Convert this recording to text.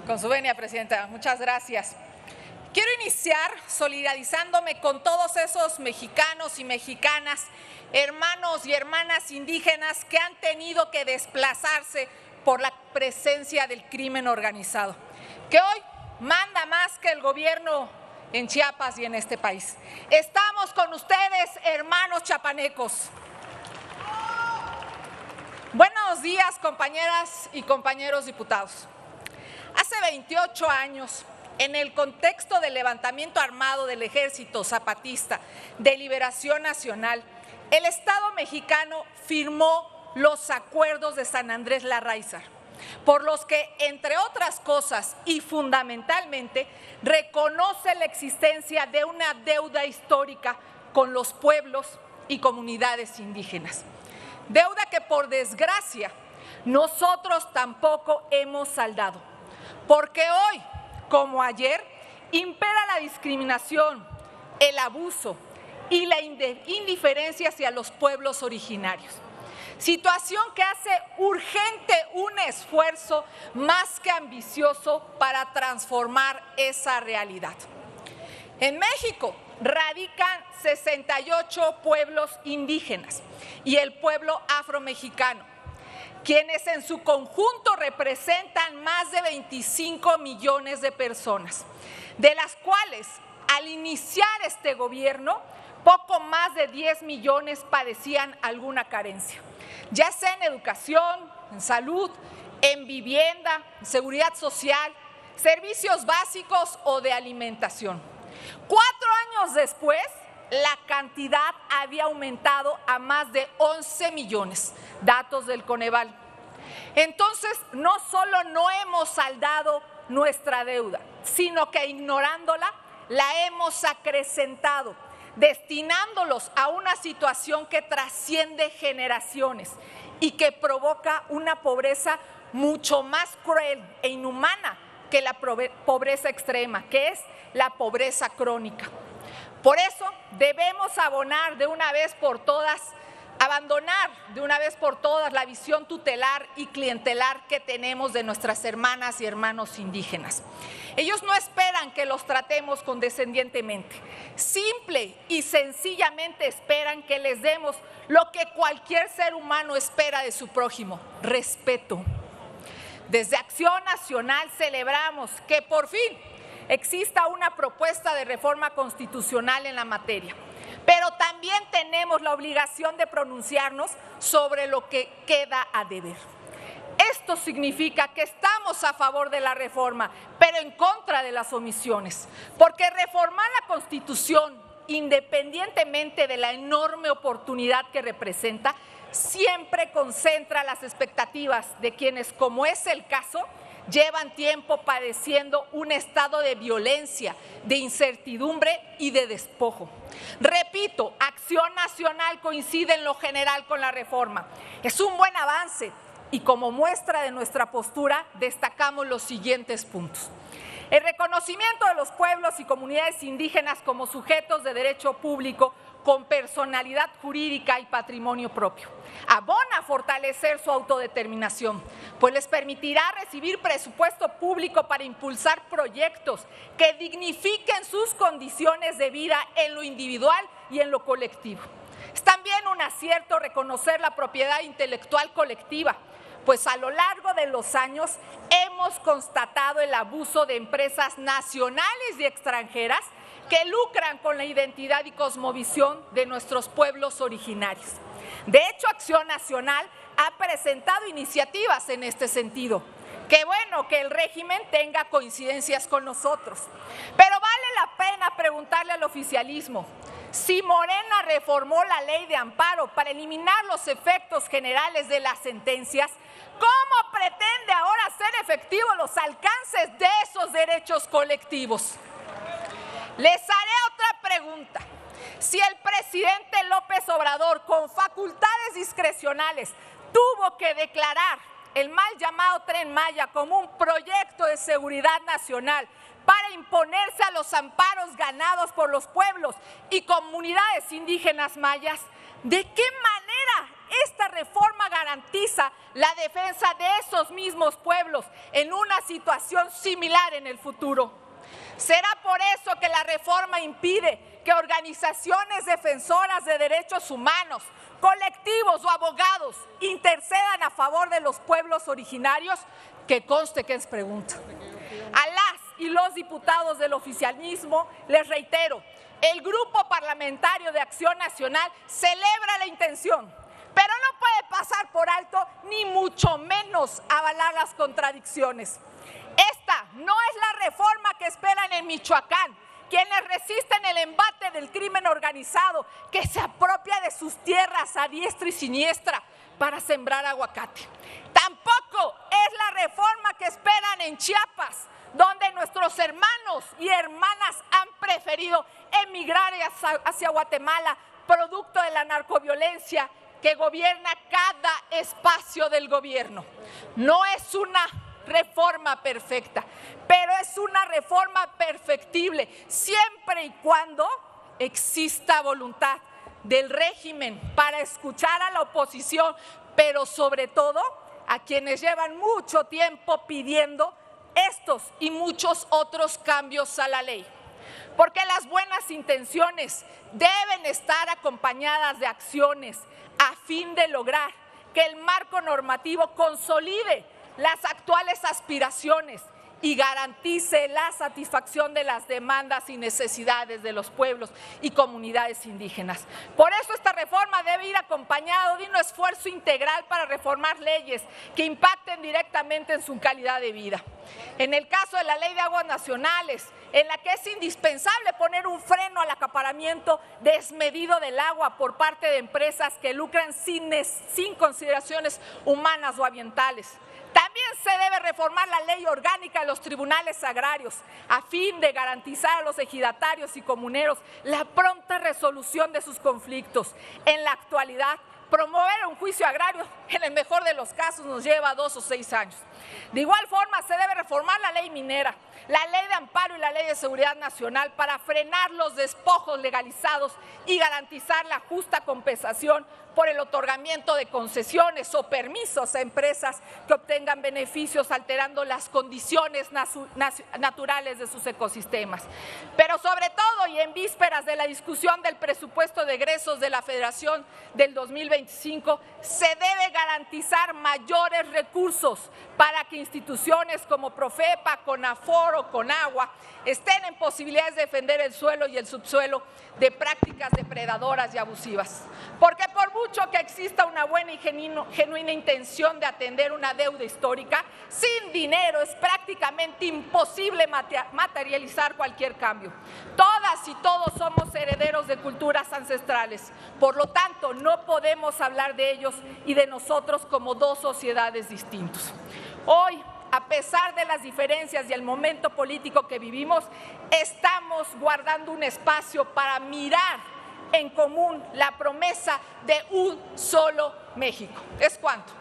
Con su venia, Presidenta. Muchas gracias. Quiero iniciar solidarizándome con todos esos mexicanos y mexicanas, hermanos y hermanas indígenas que han tenido que desplazarse por la presencia del crimen organizado, que hoy manda más que el gobierno en Chiapas y en este país. Estamos con ustedes, hermanos chapanecos. Buenos días, compañeras y compañeros diputados. Hace 28 años, en el contexto del levantamiento armado del Ejército Zapatista de Liberación Nacional, el Estado mexicano firmó los acuerdos de San Andrés Larráizar, por los que, entre otras cosas y fundamentalmente, reconoce la existencia de una deuda histórica con los pueblos y comunidades indígenas. Deuda que, por desgracia, nosotros tampoco hemos saldado, porque hoy, como ayer, impera la discriminación, el abuso y la indiferencia hacia los pueblos originarios. Situación que hace urgente un esfuerzo más que ambicioso para transformar esa realidad. En México radican 68 pueblos indígenas y el pueblo afromexicano, quienes en su conjunto representan más de 25 millones de personas, de las cuales al iniciar este gobierno, poco más de 10 millones padecían alguna carencia, ya sea en educación, en salud, en vivienda, en seguridad social, servicios básicos o de alimentación. 4 años después, la cantidad había aumentado a más de 11 millones, datos del Coneval. Entonces, no solo no hemos saldado nuestra deuda, sino que ignorándola, la hemos acrecentado, destinándolos a una situación que trasciende generaciones y que provoca una pobreza mucho más cruel e inhumana que la pobreza extrema, que es la pobreza crónica. Por eso debemos abandonar de una vez por todas la visión tutelar y clientelar que tenemos de nuestras hermanas y hermanos indígenas. Ellos no esperan que los tratemos condescendientemente, simple y sencillamente esperan que les demos lo que cualquier ser humano espera de su prójimo: respeto. Desde Acción Nacional celebramos que por fin exista una propuesta de reforma constitucional en la materia, pero también tenemos la obligación de pronunciarnos sobre lo que queda a deber. Esto significa que estamos a favor de la reforma, pero en contra de las omisiones, porque reformar la Constitución, independientemente de la enorme oportunidad que representa, siempre concentra las expectativas de quienes, como es el caso, llevan tiempo padeciendo un estado de violencia, de incertidumbre y de despojo. Repito, Acción Nacional coincide en lo general con la reforma. Es un buen avance y como muestra de nuestra postura destacamos los siguientes puntos. El reconocimiento de los pueblos y comunidades indígenas como sujetos de derecho público con personalidad jurídica y patrimonio propio. Abona a fortalecer su autodeterminación, pues les permitirá recibir presupuesto público para impulsar proyectos que dignifiquen sus condiciones de vida en lo individual y en lo colectivo. Es también un acierto reconocer la propiedad intelectual colectiva, pues a lo largo de los años hemos constatado el abuso de empresas nacionales y extranjeras que lucran con la identidad y cosmovisión de nuestros pueblos originarios. De hecho, Acción Nacional ha presentado iniciativas en este sentido. Qué bueno que el régimen tenga coincidencias con nosotros, pero vale la pena preguntarle al oficialismo: si Morena reformó la ley de amparo para eliminar los efectos generales de las sentencias, ¿cómo pretende ahora hacer efectivos los alcances de esos derechos colectivos? Les haré otra pregunta. Si el presidente López Obrador, con facultades discrecionales, tuvo que declarar el mal llamado Tren Maya como un proyecto de seguridad nacional para imponerse a los amparos ganados por los pueblos y comunidades indígenas mayas, ¿de qué manera esta reforma garantiza la defensa de esos mismos pueblos en una situación similar en el futuro. Será por eso que la reforma impide que organizaciones defensoras de derechos humanos, colectivos o abogados intercedan a favor de los pueblos originarios, que conste que es pregunta. A las y los diputados del oficialismo les reitero, el Grupo Parlamentario de Acción Nacional celebra la intención, pero no puede pasar por alto ni mucho menos avalar las contradicciones. Esta no es la reforma que esperan en Michoacán, quienes resisten el embate del crimen organizado que se apropia de sus tierras a diestra y siniestra para sembrar aguacate. Tampoco es la reforma que esperan en Chiapas, donde nuestros hermanos y hermanas han preferido emigrar hacia Guatemala, producto de la narcoviolencia que gobierna cada espacio del gobierno. No es una reforma perfecta, pero es una reforma perfectible siempre y cuando exista voluntad del régimen para escuchar a la oposición, pero sobre todo a quienes llevan mucho tiempo pidiendo estos y muchos otros cambios a la ley. Porque las buenas intenciones deben estar acompañadas de acciones a fin de lograr que el marco normativo consolide las actuales aspiraciones y garantice la satisfacción de las demandas y necesidades de los pueblos y comunidades indígenas. Por eso esta reforma debe ir acompañado de un esfuerzo integral para reformar leyes que impacten directamente en su calidad de vida. En el caso de la Ley de Aguas Nacionales, en la que es indispensable poner un freno al acaparamiento desmedido del agua por parte de empresas que lucran sin consideraciones humanas o ambientales. También se debe reformar la ley orgánica de los tribunales agrarios a fin de garantizar a los ejidatarios y comuneros la pronta resolución de sus conflictos. En la actualidad, promover un juicio agrario, en el mejor de los casos, nos lleva 2 o 6 años. De igual forma, se debe reformar la ley minera, la ley de amparo y la ley de seguridad nacional para frenar los despojos legalizados y garantizar la justa compensación por el otorgamiento de concesiones o permisos a empresas que obtengan beneficios alterando las condiciones naturales de sus ecosistemas. Pero sobre todo, y en vísperas de la discusión del presupuesto de egresos de la Federación del 2025, se debe garantizar mayores recursos para que instituciones como Profepa, Conafor o Conagua estén en posibilidades de defender el suelo y el subsuelo de prácticas depredadoras y abusivas. Porque por mucho que exista una buena y genuina intención de atender una deuda histórica, sin dinero es prácticamente imposible materializar cualquier cambio. Todas y todos somos herederos de culturas ancestrales, por lo tanto no podemos hablar de ellos y de nosotros como dos sociedades distintas. Hoy, a pesar de las diferencias y el momento político que vivimos, estamos guardando un espacio para mirar en común la promesa de un solo México. ¿Es cuánto?